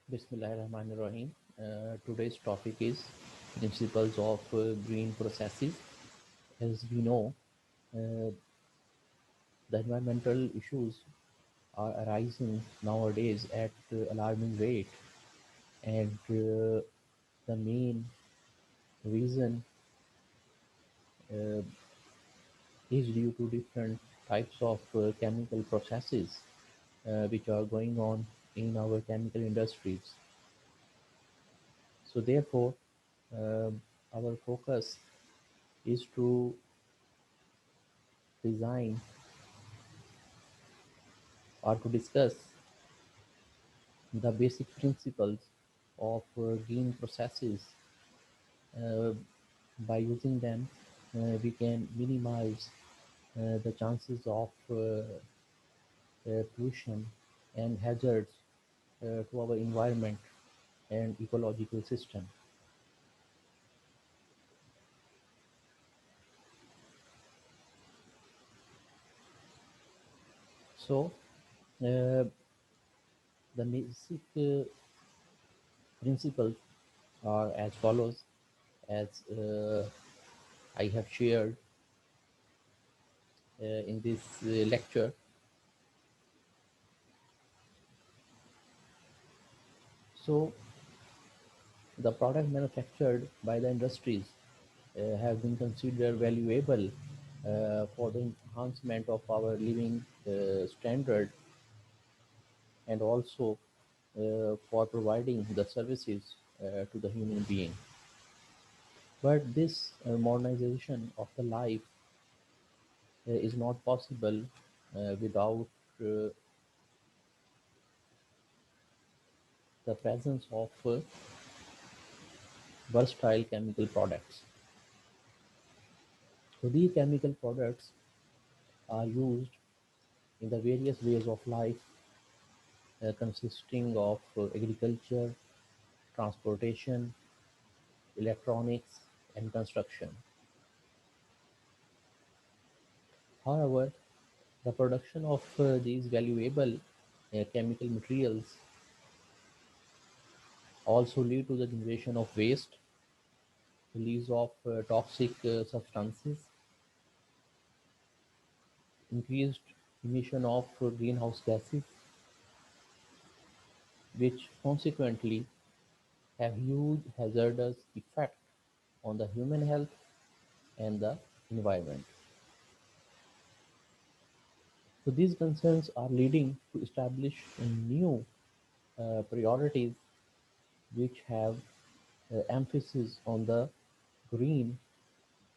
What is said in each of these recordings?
Bismillahirrahmanirrahim. Today's topic is principles of green processes. As we know, uh, the environmental issues are arising nowadays at alarming rate, and the main reason uh, is due to different types of chemical processes which are going on in our chemical industries. So therefore, our focus is to design or to discuss the basic principles of green processes. Uh, by using them, we can minimize the chances of pollution and hazards to our environment and ecological system. So, uh, the basic principles are as follows, as I have shared in this lecture. So, the product manufactured by the industries have been considered valuable for the enhancement of our living standard and also for providing the services to the human being. But this modernization of the life is not possible without uh, the presence of versatile chemical products. So these chemical products are used in the various ways of life consisting of agriculture, transportation, electronics, and construction. However, the production of these valuable chemical materials also lead to the generation of waste, release of toxic substances, increased emission of greenhouse gases, which consequently have huge hazardous effect on the human health and the environment. So these concerns are leading to establish new priorities which have emphasis on the green,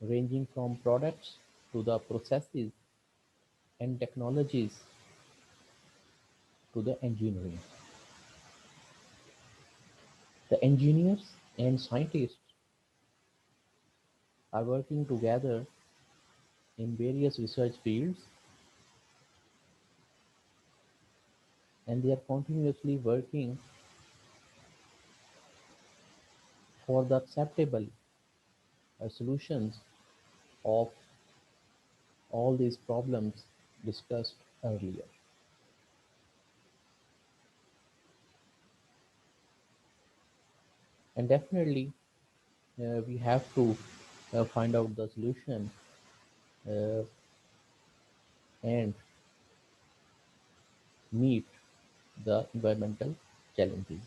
ranging from products to the processes and technologies to the engineering. The engineers and scientists are working together in various research fields, and they are continuously working for the acceptable solutions of all these problems discussed earlier. And definitely, we have to find out the solution uh, and meet the environmental challenges.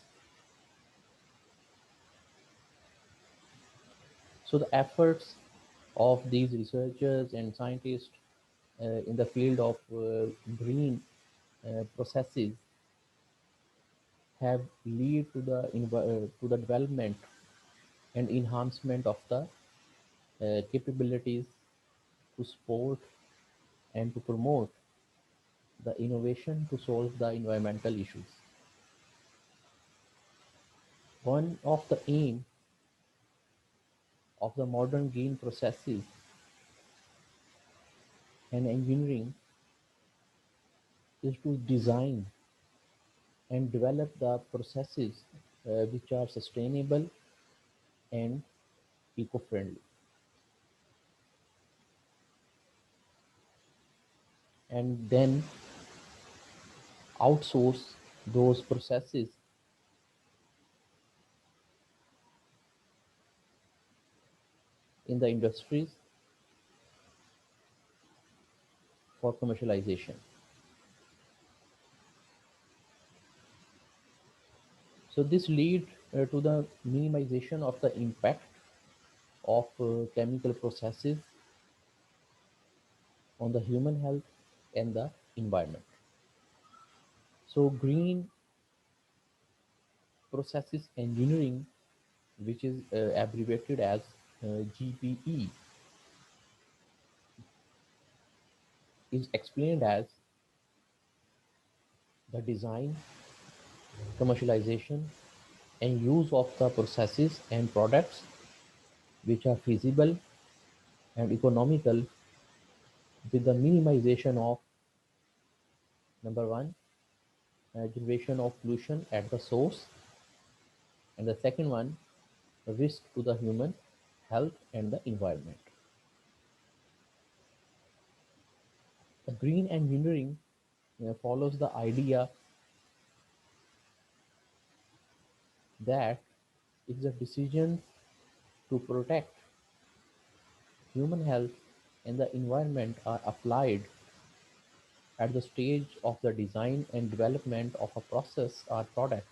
So the efforts of these researchers and scientists in the field of green processes have led to to the development and enhancement of the capabilities to support and to promote the innovation to solve the environmental issues. One of the aim of the modern green processes and engineering is to design and develop the processes which are sustainable and eco-friendly, and then outsource those processes in the industries for commercialization. So this lead to the minimization of the impact of chemical processes on the human health and the environment. So green processes engineering, which is abbreviated as GPE, is explained as the design, commercialization, and use of the processes and products which are feasible and economical with the minimization of number one, generation of pollution at the source, and the second one, risk to the human health and the environment. The green engineering follows the idea that if the decision to protect human health and the environment are applied at the stage of the design and development of a process or product,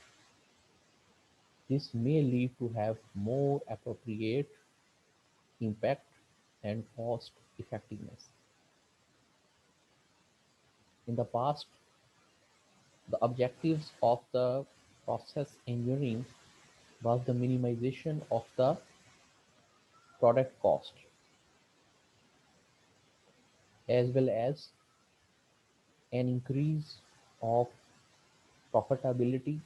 this may lead to have more appropriate impact and cost effectiveness. In the past, the objectives of the process engineering was the minimization of the product cost as well as an increase of profitability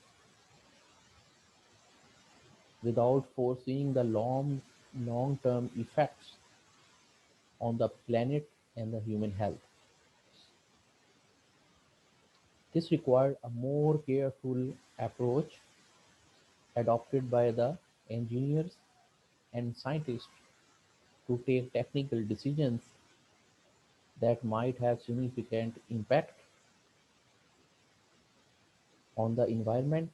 without foreseeing the long-term effects on the planet and the human health. This required a more careful approach adopted by the engineers and scientists to take technical decisions that might have significant impact on the environment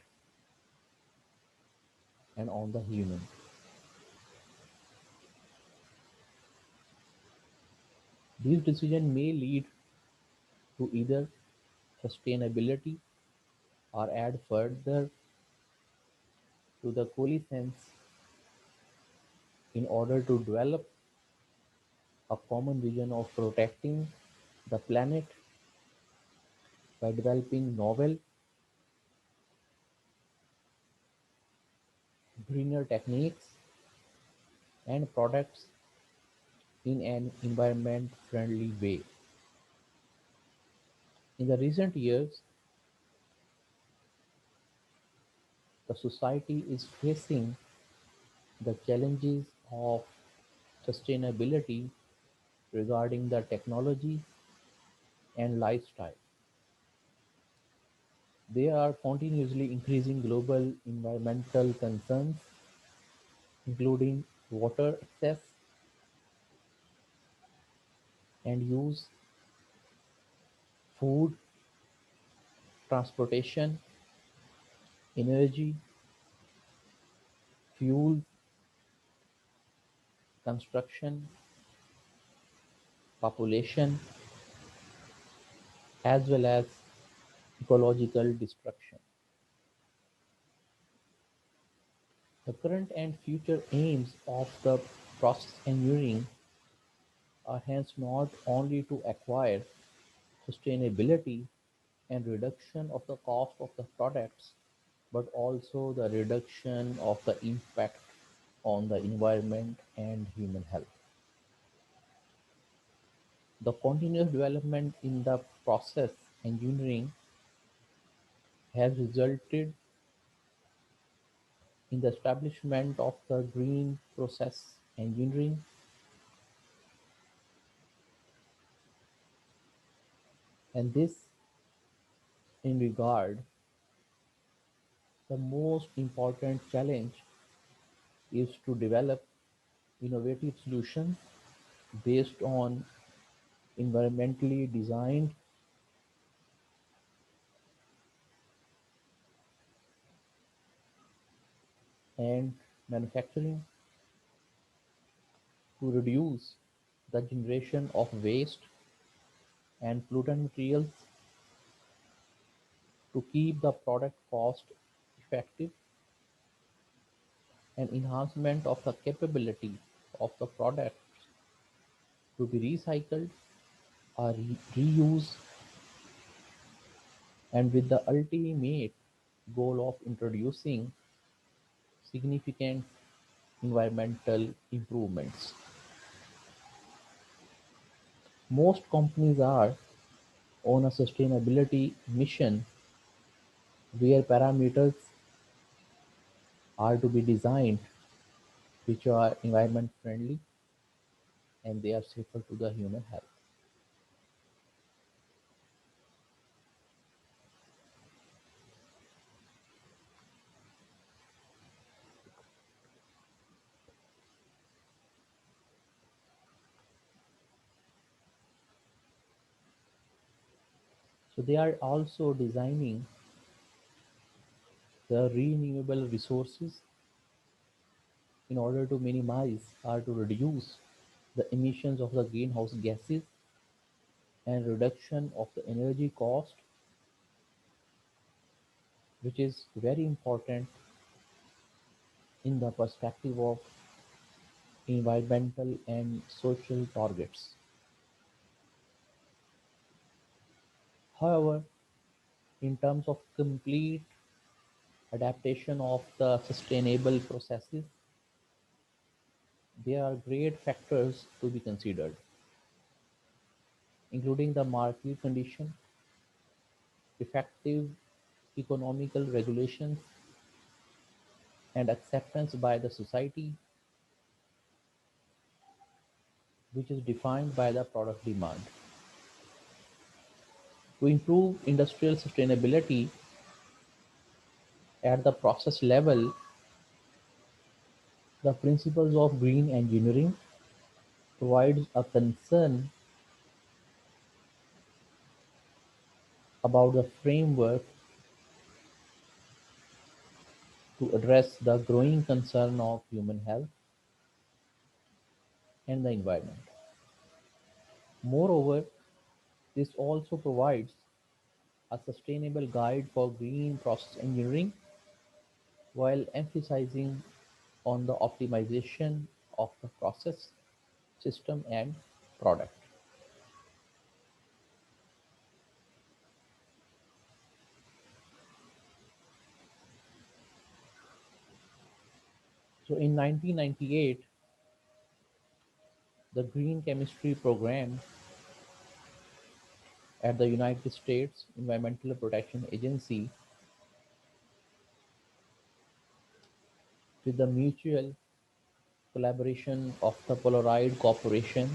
and on the human. These decisions may lead to either sustainability or add further to the coalescence in order to develop a common vision of protecting the planet by developing novel, greener techniques and products in an environment friendly way. In the recent years, the society is facing the challenges of sustainability regarding the technology and lifestyle. There are continuously increasing global environmental concerns, including water access and use, food, transportation, energy, fuel, construction, population, as well as ecological destruction. The current and future aims of the process engineering are hence not only to acquire sustainability and reduction of the cost of the products, but also the reduction of the impact on the environment and human health. The continuous development in the process engineering has resulted in the establishment of the green process engineering, and this in regard the most important challenge is to develop innovative solutions based on environmentally designed and manufacturing to reduce the generation of waste and pollutant materials, to keep the product cost effective, and enhancement of the capability of the product to be recycled or reused, and with the ultimate goal of introducing significant environmental improvements. Most companies are on a sustainability mission where parameters are to be designed which are environment friendly and they are safer to the human health. So they are also designing the renewable resources in order to minimize or to reduce the emissions of the greenhouse gases and reduction of the energy cost, which is very important in the perspective of environmental and social targets. However, in terms of complete adaptation of the sustainable processes, there are great factors to be considered, including the market condition, effective economical regulations, and acceptance by the society, which is defined by the product demand. To improve industrial sustainability at the process level, the principles of green engineering provides a concern about the framework to address the growing concern of human health and the environment. Moreover, this also provides a sustainable guide for green process engineering while emphasizing on the optimization of the process, system, and product. So in 1998, the Green Chemistry Program at the United States Environmental Protection Agency, with the mutual collaboration of the Polaroid Corporation,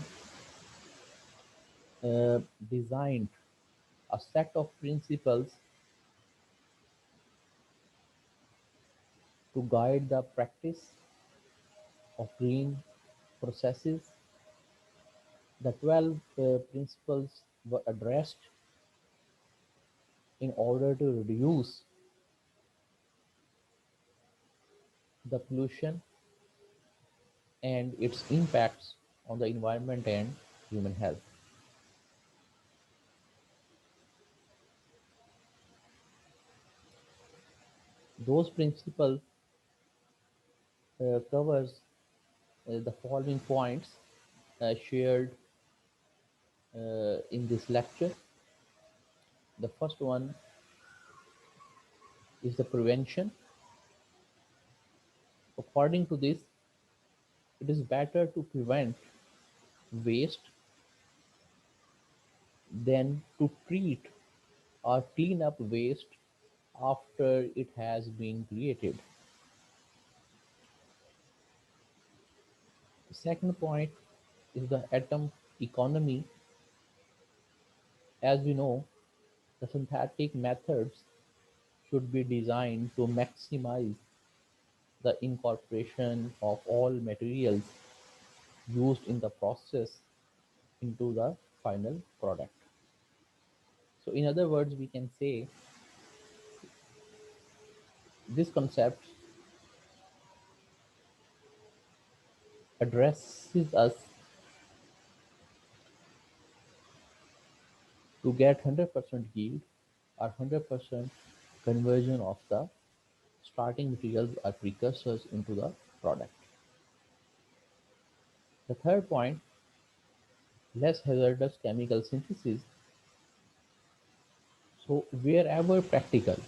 uh, designed a set of principles to guide the practice of green processes. The 12 principles were addressed in order to reduce the pollution and its impacts on the environment and human health. Those principles covers the following points shared in this lecture. The first one is the prevention. According to this, it is better to prevent waste than to treat or clean up waste after it has been created. The second point is the atom economy. As we know, the synthetic methods should be designed to maximize the incorporation of all materials used in the process into the final product. So, in other words, we can say this concept addresses us to get 100% yield or 100% conversion of the starting materials or precursors into the product. The third point, less hazardous chemical synthesis. So wherever practical,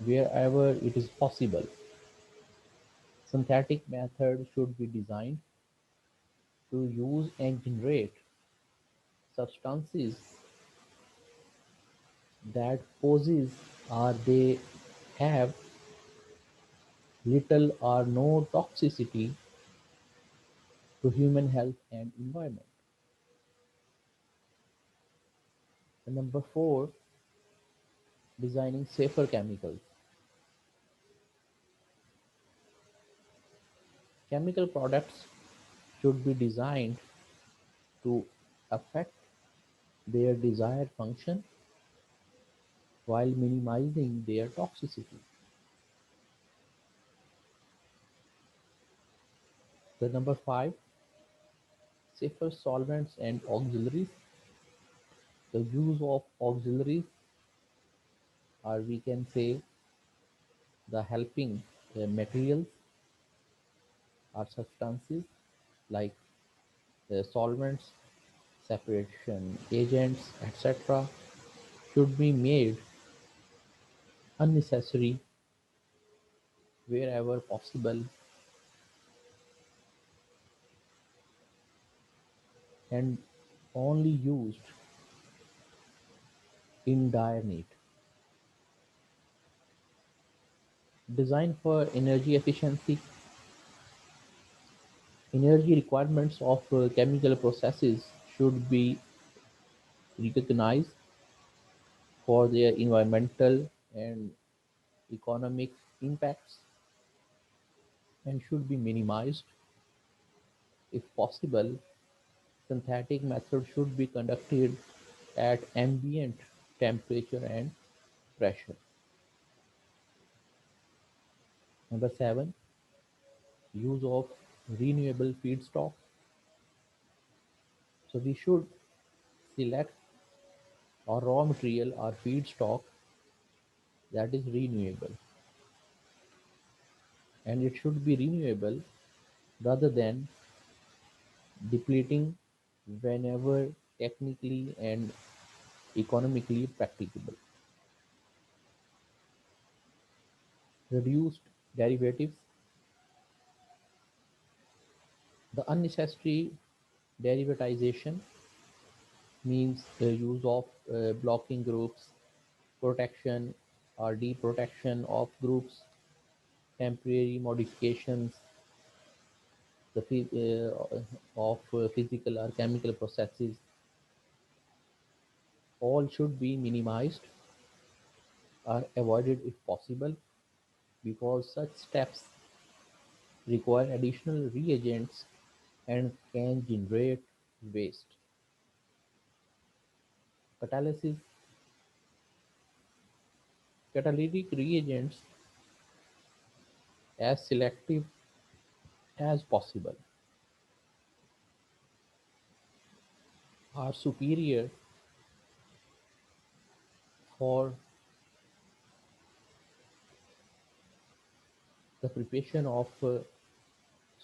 wherever it is possible, synthetic methods should be designed to use and generate substances that poses or they have little or no toxicity to human health and environment. And number four, designing safer chemicals. Chemical products should be designed to affect their desired function while minimizing their toxicity. The number five, safer solvents and auxiliaries. The use of auxiliaries, or we can say the helping materials or substances like solvents, separation agents, etc., should be made unnecessary wherever possible and only used in dire need. Design for energy efficiency. Energy requirements of chemical processes should be recognized for their environmental and economic impacts and should be minimized. If possible, synthetic methods should be conducted at ambient temperature and pressure. Number seven, use of renewable feedstock. So we should select a raw material or feedstock that is renewable, and it should be renewable rather than depleting whenever technically and economically practicable. Reduced derivatives. The unnecessary derivatization means the use of blocking groups, protection or deprotection of groups, temporary modifications of physical or chemical processes, all should be minimized or avoided if possible because such steps require additional reagents and can generate waste. Catalysis. Catalytic reagents, as selective as possible, are superior for the preparation of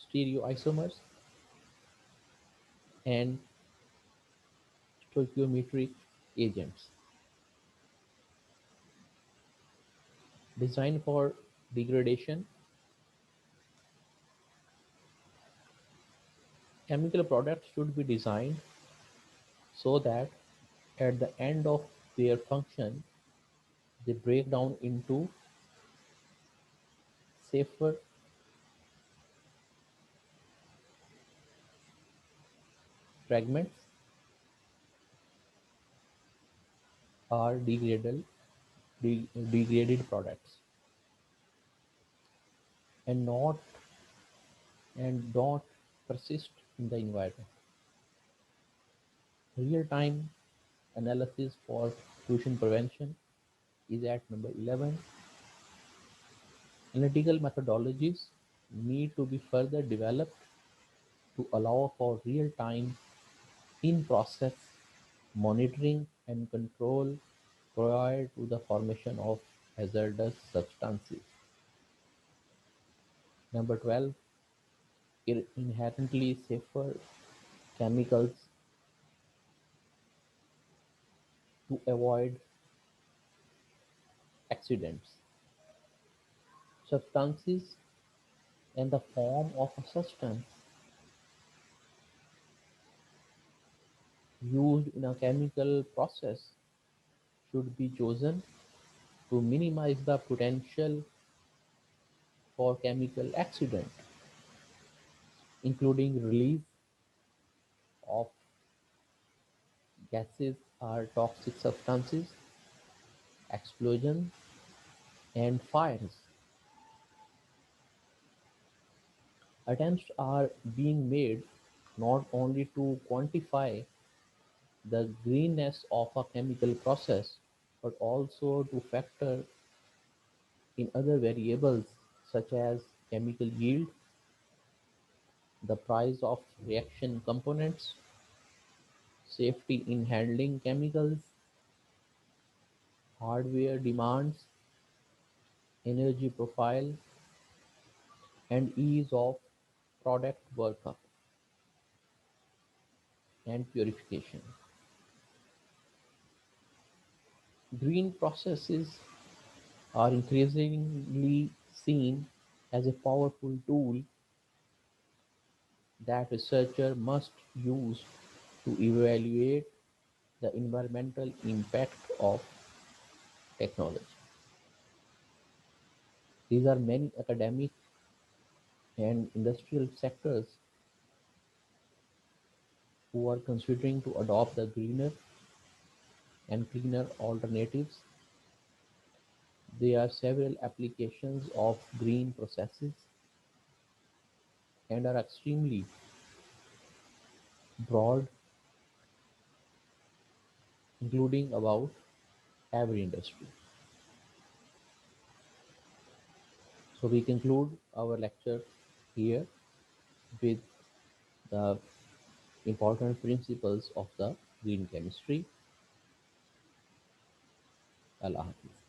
stereoisomers and stoichiometric agents. Designed for degradation, chemical products should be designed so that at the end of their function they break down into safer fragments or degraded products and not and don't persist in the environment. Real-time analysis for pollution prevention is at number 11. Analytical methodologies need to be further developed to allow for real-time in-process monitoring and control prior to the formation of hazardous substances. Number 12, inherently safer chemicals to avoid accidents. Substances in the form of a substance used in a chemical process should be chosen to minimize the potential for chemical accident, including release of gases or toxic substances, explosions, and fires. Attempts are being made not only to quantify the greenness of a chemical process, but also to factor in other variables such as chemical yield, the price of reaction components, safety in handling chemicals, hardware demands, energy profile, and ease of product workup and purification. Green processes are increasingly seen as a powerful tool that researchers must use to evaluate the environmental impact of technology. These are many academic and industrial sectors who are considering to adopt the greener and cleaner alternatives. There are several applications of green processes and are extremely broad, including about every industry. So we conclude our lecture here with the important principles of the green chemistry. Allah Hafiz.